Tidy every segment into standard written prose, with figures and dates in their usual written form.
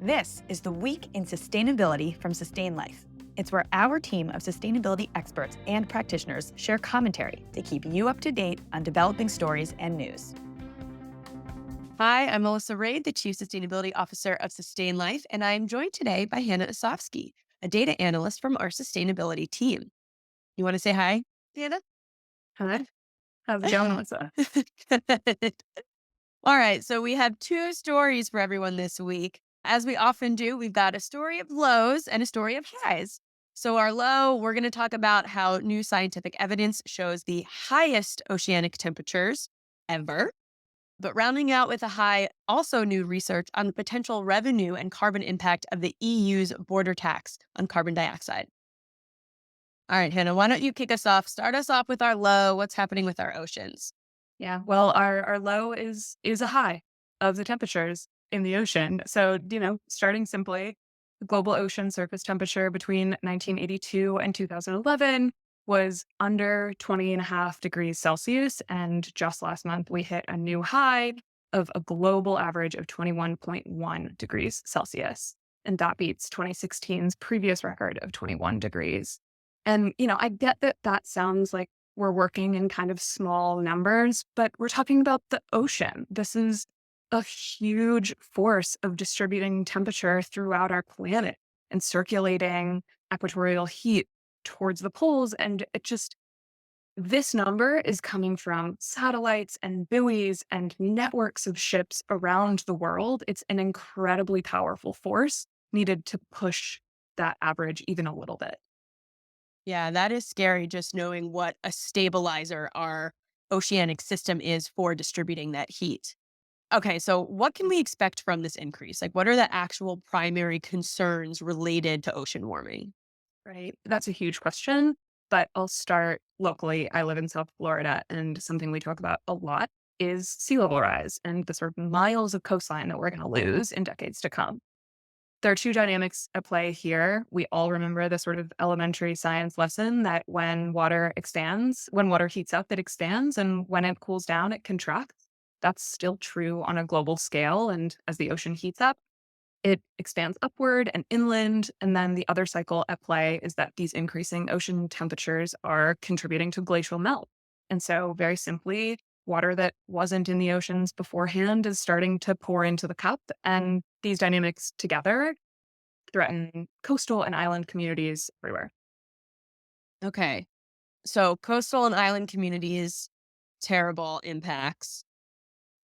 This is the Week in Sustainability from Sustain.Life. It's where our team of sustainability experts and practitioners share commentary to keep you up to date on developing stories and news. Hi, I'm Melissa Raid, the Chief Sustainability Officer of Sustain.Life, and I'm joined today by Hannah Osofsky, a data analyst from our sustainability team. You want to say hi, Hannah? Hi, how's it going, Melissa? Good. All right, so we have two stories for everyone this week. As we often do, we've got a story of lows and a story of highs. So, our low, we're going to talk about how new scientific evidence shows the highest oceanic temperatures ever. But rounding out with a high, also new research on the potential revenue and carbon impact of the EU's border tax on carbon dioxide. All right, Hannah, why don't you kick us off? Start us off with our low. What's happening with our oceans? Yeah, well, our low is a high of the temperatures in the ocean. So, starting simply, the global ocean surface temperature between 1982 and 2011 was under 20.5 degrees Celsius. And just last month, we hit a new high of a global average of 21.1 degrees Celsius. And that beats 2016's previous record of 21 degrees. And, I get that that sounds like we're working in kind of small numbers, but we're talking about the ocean. This is a huge force of distributing temperature throughout our planet and circulating equatorial heat towards the poles. And this number is coming from satellites and buoys and networks of ships around the world. It's an incredibly powerful force needed to push that average even a little bit. Yeah, that is scary just knowing what a stabilizer our oceanic system is for distributing that heat. Okay, so what can we expect from this increase? Like, what are the actual primary concerns related to ocean warming? Right. That's a huge question, but I'll start locally. I live in South Florida, and something we talk about a lot is sea level rise and the sort of miles of coastline that we're going to lose in decades to come. There are two dynamics at play here. We all remember the sort of elementary science lesson that when water heats up, it expands, and when it cools down, it contracts. That's still true on a global scale. And as the ocean heats up, it expands upward and inland. And then the other cycle at play is that these increasing ocean temperatures are contributing to glacial melt. And so, very simply, water that wasn't in the oceans beforehand is starting to pour into the cup. And these dynamics together threaten coastal and island communities everywhere. Okay, so coastal and island communities, terrible impacts.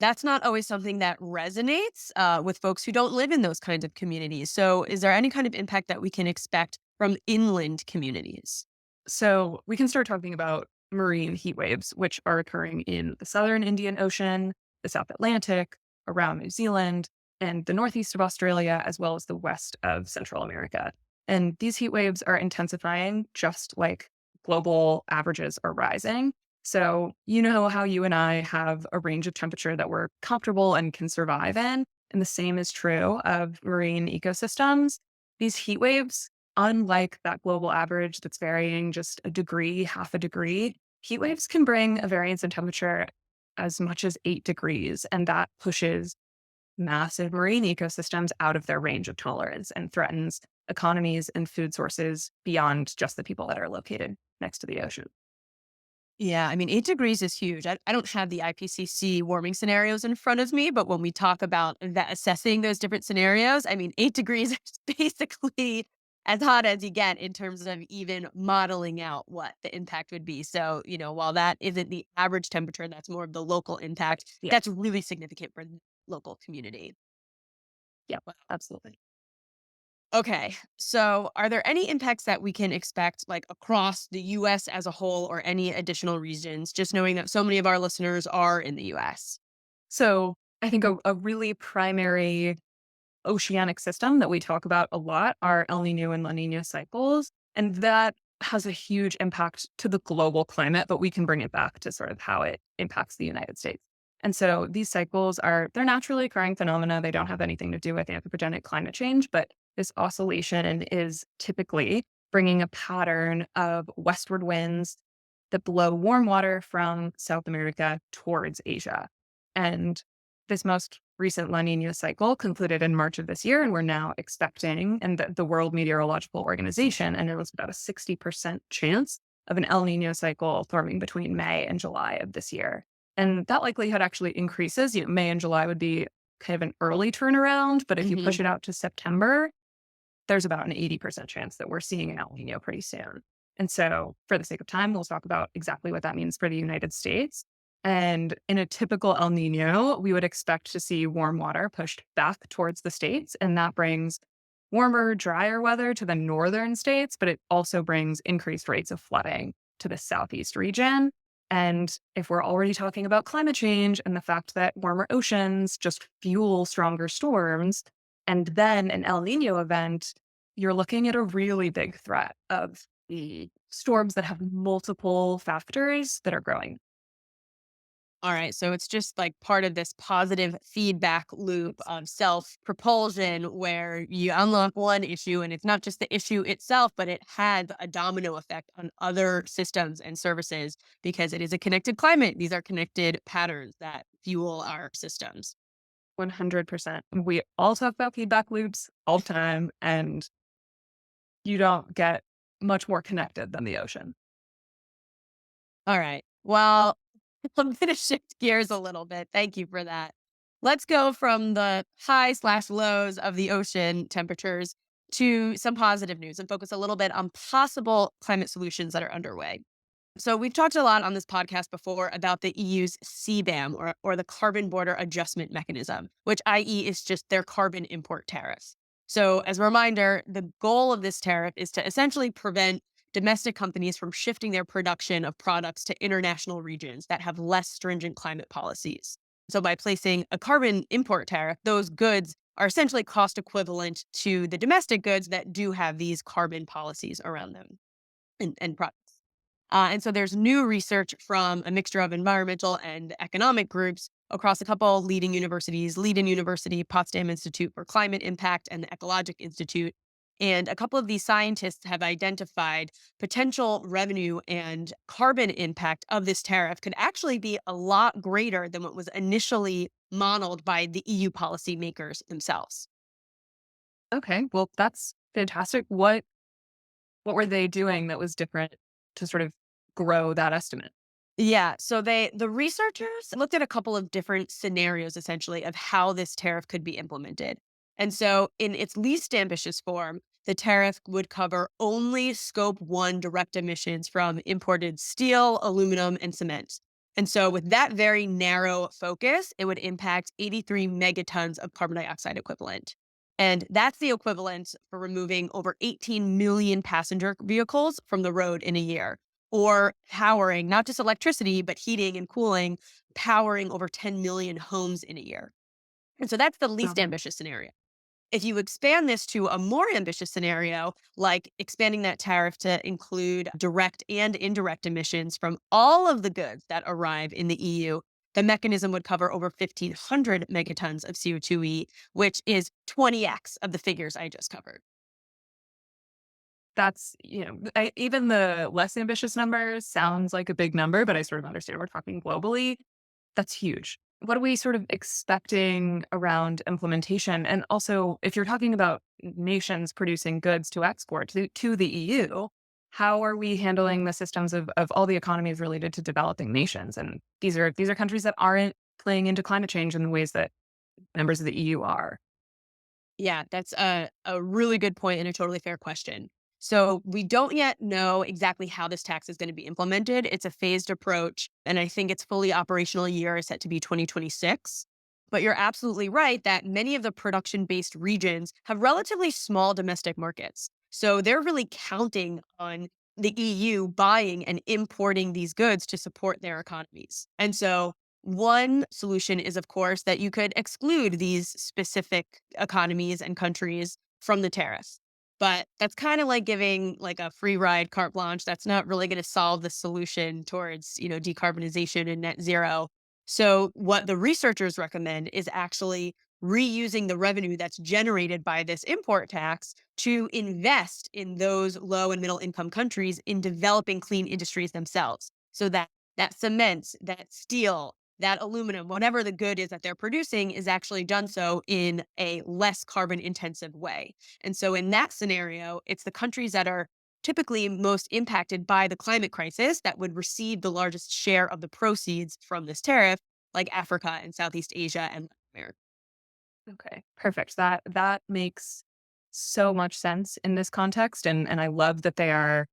That's not always something that resonates with folks who don't live in those kinds of communities. So, is there any kind of impact that we can expect from inland communities? So, we can start talking about marine heat waves, which are occurring in the southern Indian Ocean, the South Atlantic, around New Zealand, and the northeast of Australia, as well as the west of Central America. And these heat waves are intensifying just like global averages are rising. So, you know how you and I have a range of temperature that we're comfortable and can survive in. And the same is true of marine ecosystems. These heat waves, unlike that global average that's varying just a degree, half a degree, heat waves can bring a variance in temperature as much as 8 degrees. And that pushes massive marine ecosystems out of their range of tolerance and threatens economies and food sources beyond just the people that are located next to the ocean. Yeah, I mean, 8 degrees is huge. I don't have the IPCC warming scenarios in front of me, but when we talk about that, assessing those different scenarios, I mean, 8 degrees is basically as hot as you get in terms of even modeling out what the impact would be. So, while that isn't the average temperature, that's more of the local impact. Yeah. That's really significant for the local community. Yeah, Wow. absolutely. Okay. So, are there any impacts that we can expect, like across the US as a whole or any additional regions, just knowing that so many of our listeners are in the US? So I think a really primary oceanic system that we talk about a lot are El Nino and La Nina cycles. And that has a huge impact to the global climate, but we can bring it back to sort of how it impacts the United States. And so these cycles they're naturally occurring phenomena. They don't have anything to do with anthropogenic climate change, but this oscillation is typically bringing a pattern of westward winds that blow warm water from South America towards Asia. And this most recent La Nina cycle concluded in March of this year, and we're now expecting, and the World Meteorological Organization, and it was about a 60% chance of an El Nino cycle forming between May and July of this year. And that likelihood actually increases. May and July would be kind of an early turnaround, but if you push it out to September, there's about an 80% chance that we're seeing an El Nino pretty soon. And so, for the sake of time, we'll talk about exactly what that means for the United States. And in a typical El Nino, we would expect to see warm water pushed back towards the states. And that brings warmer, drier weather to the northern states, but it also brings increased rates of flooding to the southeast region. And if we're already talking about climate change and the fact that warmer oceans just fuel stronger storms, and then an El Nino event, you're looking at a really big threat of the storms that have multiple factors that are growing. All right. So it's just like part of this positive feedback loop of self propulsion where you unlock one issue and it's not just the issue itself, but it has a domino effect on other systems and services because it is a connected climate. These are connected patterns that fuel our systems. 100%. We all talk about feedback loops all the time, and you don't get much more connected than the ocean. All right. Well, I'm going to shift gears a little bit. Thank you for that. Let's go from the high/lows of the ocean temperatures to some positive news and focus a little bit on possible climate solutions that are underway. So, we've talked a lot on this podcast before about the EU's CBAM or the Carbon Border Adjustment Mechanism, which, i.e., is just their carbon import tariff. So, as a reminder, the goal of this tariff is to essentially prevent domestic companies from shifting their production of products to international regions that have less stringent climate policies. So, by placing a carbon import tariff, those goods are essentially cost equivalent to the domestic goods that do have these carbon policies around them and products. And so there's new research from a mixture of environmental and economic groups across a couple leading universities, Leiden University, Potsdam Institute for Climate Impact, and the Ecologic Institute. And a couple of these scientists have identified potential revenue and carbon impact of this tariff could actually be a lot greater than what was initially modeled by the EU policymakers themselves. Okay, well, that's fantastic. What were they doing that was different to sort of grow that estimate? Yeah. So the researchers looked at a couple of different scenarios essentially of how this tariff could be implemented. And so in its least ambitious form, the tariff would cover only scope 1 direct emissions from imported steel, aluminum, and cement. And so with that very narrow focus, it would impact 83 megatons of carbon dioxide equivalent. And that's the equivalent for removing over 18 million passenger vehicles from the road in a year or powering not just electricity, but heating and cooling, powering over 10 million homes in a year. And so that's the least Okay. ambitious scenario. If you expand this to a more ambitious scenario, like expanding that tariff to include direct and indirect emissions from all of the goods that arrive in the EU, the mechanism would cover over 1,500 megatons of CO2e, which is 20x of the figures I just covered. That's, even the less ambitious number sounds like a big number, but I sort of understand we're talking globally. That's huge. What are we sort of expecting around implementation? And also, if you're talking about nations producing goods to export to the EU, how are we handling the systems of all the economies related to developing nations? And these are countries that aren't playing into climate change in the ways that members of the EU are. Yeah, that's a really good point and a totally fair question. So we don't yet know exactly how this tax is going to be implemented. It's a phased approach, and I think its fully operational year is set to be 2026. But you're absolutely right that many of the production-based regions have relatively small domestic markets. So they're really counting on the EU buying and importing these goods to support their economies. And so one solution is, of course, that you could exclude these specific economies and countries from the tariff. But that's kind of like giving like a free ride carte blanche. That's not really going to solve the solution towards, decarbonization and net zero. So what the researchers recommend is actually reusing the revenue that's generated by this import tax to invest in those low and middle income countries in developing clean industries themselves. So that cement, that steel, that aluminum, whatever the good is that they're producing, is actually done so in a less carbon intensive way. And so in that scenario, it's the countries that are typically most impacted by the climate crisis that would receive the largest share of the proceeds from this tariff, like Africa and Southeast Asia and Latin America. Okay, perfect. That makes so much sense in this context. And I love that they are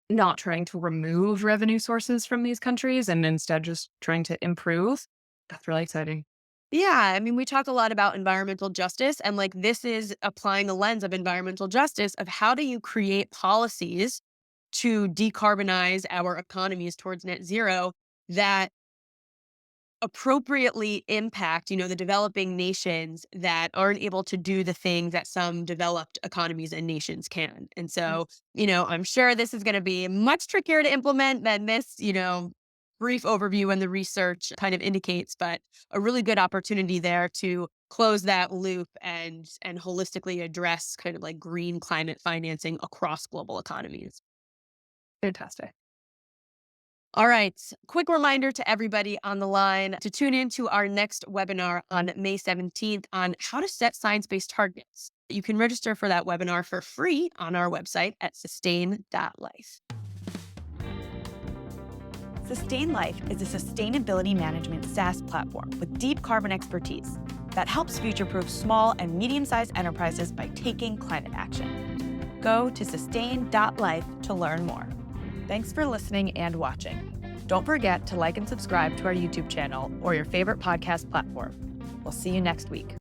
not trying to remove revenue sources from these countries and instead just trying to improve. That's really exciting. Yeah, I mean, we talk a lot about environmental justice, and like this is applying the lens of environmental justice of how do you create policies to decarbonize our economies towards net zero that appropriately impact, the developing nations that aren't able to do the things that some developed economies and nations can. And Mm. so, I'm sure this is going to be much trickier to implement than this, brief overview and the research kind of indicates, but a really good opportunity there to close that loop and holistically address kind of like green climate financing across global economies. Fantastic. All right. Quick reminder to everybody on the line to tune in to our next webinar on May 17th on how to set science-based targets. You can register for that webinar for free on our website at Sustain.Life. Sustain.Life is a sustainability management SaaS platform with deep carbon expertise that helps future-proof small and medium-sized enterprises by taking climate action. Go to Sustain.Life to learn more. Thanks for listening and watching. Don't forget to like and subscribe to our YouTube channel or your favorite podcast platform. We'll see you next week.